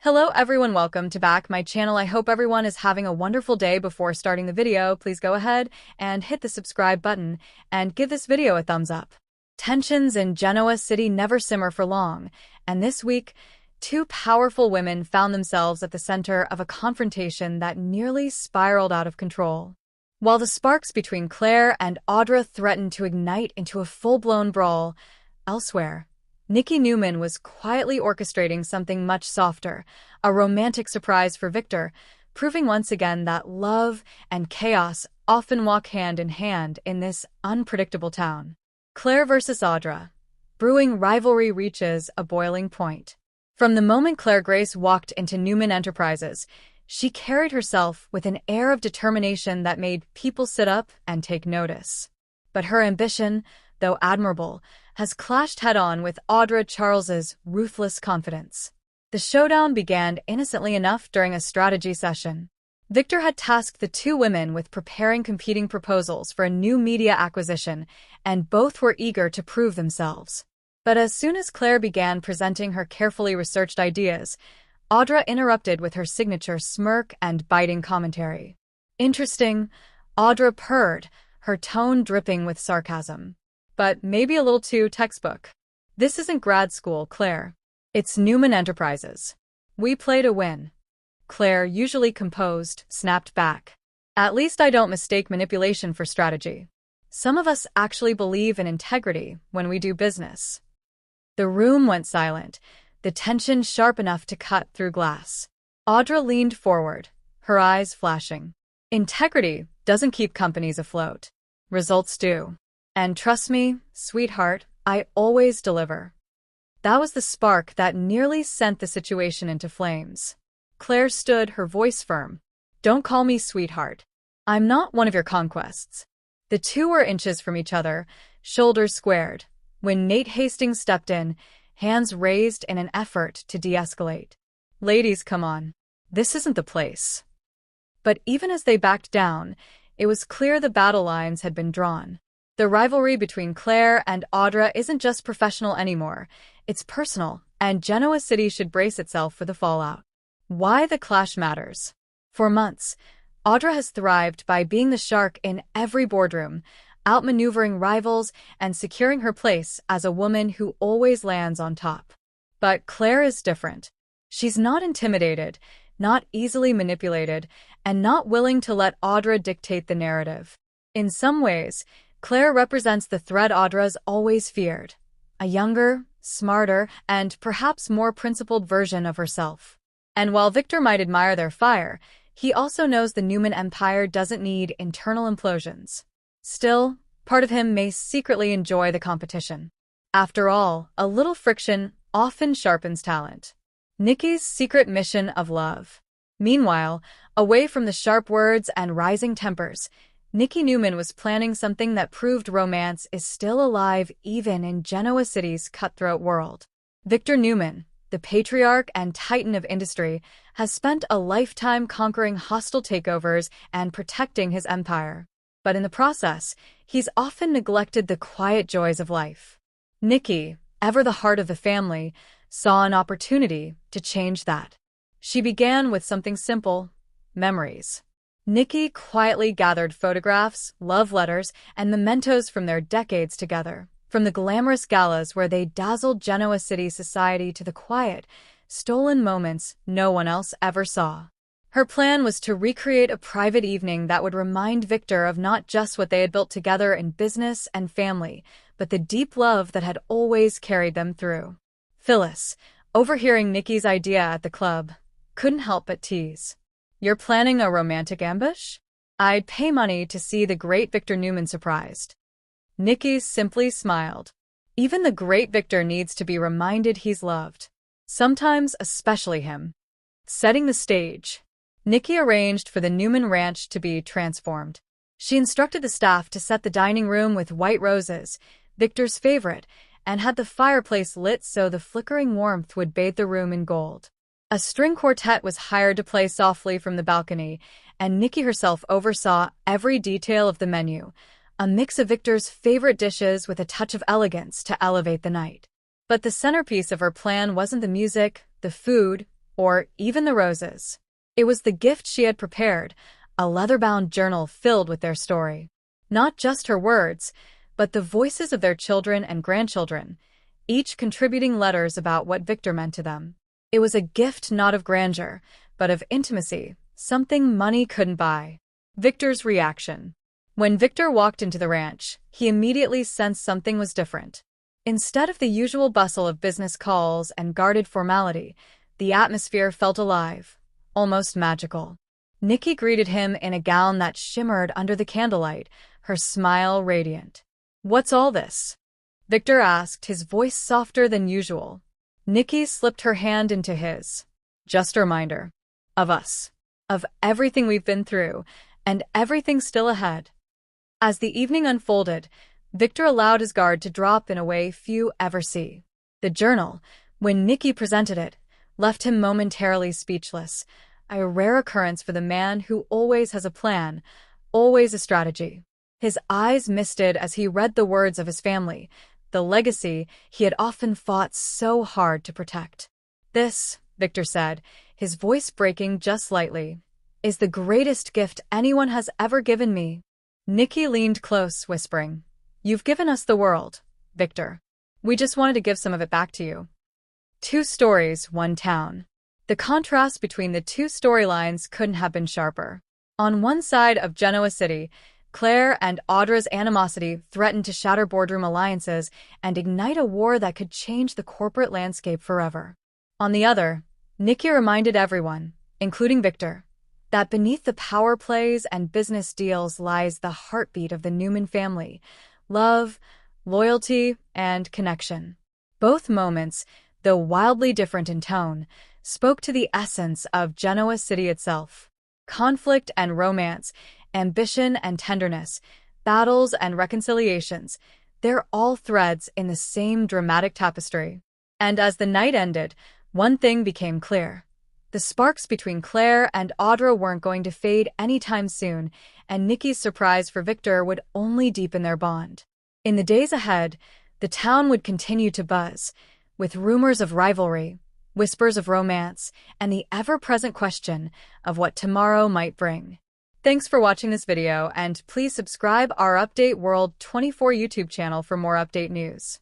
Hello everyone, welcome to back my channel. I hope everyone is having a wonderful day. Before starting the video, please go ahead and hit the subscribe button and give this video a thumbs up. Tensions in Genoa City never simmer for long, and this week, two powerful women found themselves at the center of a confrontation that nearly spiraled out of control. While the sparks between Claire and Audra threatened to ignite into a full-blown brawl, elsewhere, Nikki Newman was quietly orchestrating something much softer, a romantic surprise for Victor, proving once again that love and chaos often walk hand in hand in this unpredictable town. Claire versus Audra. Brewing rivalry reaches a boiling point. From the moment Claire Grace walked into Newman Enterprises, she carried herself with an air of determination that made people sit up and take notice. But her ambition, though admirable, has clashed head-on with Audra Charles's ruthless confidence. The showdown began innocently enough during a strategy session. Victor had tasked the two women with preparing competing proposals for a new media acquisition, and both were eager to prove themselves. But as soon as Claire began presenting her carefully researched ideas, Audra interrupted with her signature smirk and biting commentary. "Interesting," Audra purred, her tone dripping with sarcasm. "But maybe a little too textbook. This isn't grad school, Claire. It's Newman Enterprises. We play to win." Claire, usually composed, snapped back. "At least I don't mistake manipulation for strategy. Some of us actually believe in integrity when we do business." The room went silent, the tension sharp enough to cut through glass. Audra leaned forward, her eyes flashing. "Integrity doesn't keep companies afloat. Results do. And trust me, sweetheart, I always deliver." That was the spark that nearly sent the situation into flames. Claire stood, her voice firm. "Don't call me sweetheart. I'm not one of your conquests." The two were inches from each other, shoulders squared, when Nate Hastings stepped in, hands raised in an effort to de-escalate. "Ladies, come on. This isn't the place." But even as they backed down, it was clear the battle lines had been drawn. The rivalry between Claire and Audra isn't just professional anymore, it's personal, and Genoa City should brace itself for the fallout. Why the clash matters. For months, Audra has thrived by being the shark in every boardroom, outmaneuvering rivals and securing her place as a woman who always lands on top. But Claire is different. She's not intimidated, not easily manipulated, and not willing to let Audra dictate the narrative. In some ways, Claire represents the threat Audra's always feared, a younger, smarter, and perhaps more principled version of herself. And while Victor might admire their fire, he also knows the Newman Empire doesn't need internal implosions. Still, part of him may secretly enjoy the competition. After all, a little friction often sharpens talent. Nikki's secret mission of love. Meanwhile, away from the sharp words and rising tempers, Nikki Newman was planning something that proved romance is still alive even in Genoa City's cutthroat world. Victor Newman, the patriarch and titan of industry, has spent a lifetime conquering hostile takeovers and protecting his empire. But in the process, he's often neglected the quiet joys of life. Nikki, ever the heart of the family, saw an opportunity to change that. She began with something simple: memories. Nikki quietly gathered photographs, love letters, and mementos from their decades together, from the glamorous galas where they dazzled Genoa City society to the quiet, stolen moments no one else ever saw. Her plan was to recreate a private evening that would remind Victor of not just what they had built together in business and family, but the deep love that had always carried them through. Phyllis, overhearing Nikki's idea at the club, couldn't help but tease. "You're planning a romantic ambush? I'd pay money to see the great Victor Newman surprised." Nikki simply smiled. Even the great Victor needs to be reminded he's loved. Sometimes especially him. Setting the stage, Nikki arranged for the Newman Ranch to be transformed. She instructed the staff to set the dining room with white roses, Victor's favorite, and had the fireplace lit so the flickering warmth would bathe the room in gold. A string quartet was hired to play softly from the balcony, and Nikki herself oversaw every detail of the menu, a mix of Victor's favorite dishes with a touch of elegance to elevate the night. But the centerpiece of her plan wasn't the music, the food, or even the roses. It was the gift she had prepared, a leather-bound journal filled with their story. Not just her words, but the voices of their children and grandchildren, each contributing letters about what Victor meant to them. It was a gift not of grandeur, but of intimacy, something money couldn't buy. Victor's reaction. When Victor walked into the ranch, he immediately sensed something was different. Instead of the usual bustle of business calls and guarded formality, the atmosphere felt alive, almost magical. Nikki greeted him in a gown that shimmered under the candlelight, her smile radiant. "What's all this?" Victor asked, his voice softer than usual. Nikki slipped her hand into his. "Just a reminder. Of us. Of everything we've been through, and everything still ahead." As the evening unfolded, Victor allowed his guard to drop in a way few ever see. The journal, when Nikki presented it, left him momentarily speechless, a rare occurrence for the man who always has a plan, always a strategy. His eyes misted as he read the words of his family, the legacy he had often fought so hard to protect. "This," Victor said, his voice breaking just slightly, "is the greatest gift anyone has ever given me." Nikki leaned close, whispering, "You've given us the world, Victor. We just wanted to give some of it back to you." 2 stories, 1 town. The contrast between the 2 storylines couldn't have been sharper. On one side of Genoa City, Claire and Audra's animosity threatened to shatter boardroom alliances and ignite a war that could change the corporate landscape forever. On the other, Nikki reminded everyone, including Victor, that beneath the power plays and business deals lies the heartbeat of the Newman family: love, loyalty, and connection. Both moments, though wildly different in tone, spoke to the essence of Genoa City itself. Conflict and romance, ambition and tenderness, battles and reconciliations, they're all threads in the same dramatic tapestry. And as the night ended, one thing became clear. The sparks between Claire and Audra weren't going to fade anytime soon, and Nikki's surprise for Victor would only deepen their bond. In the days ahead, the town would continue to buzz, with rumors of rivalry, whispers of romance, and the ever-present question of what tomorrow might bring. Thanks for watching this video, and please subscribe our Update World 24 YouTube channel for more update news.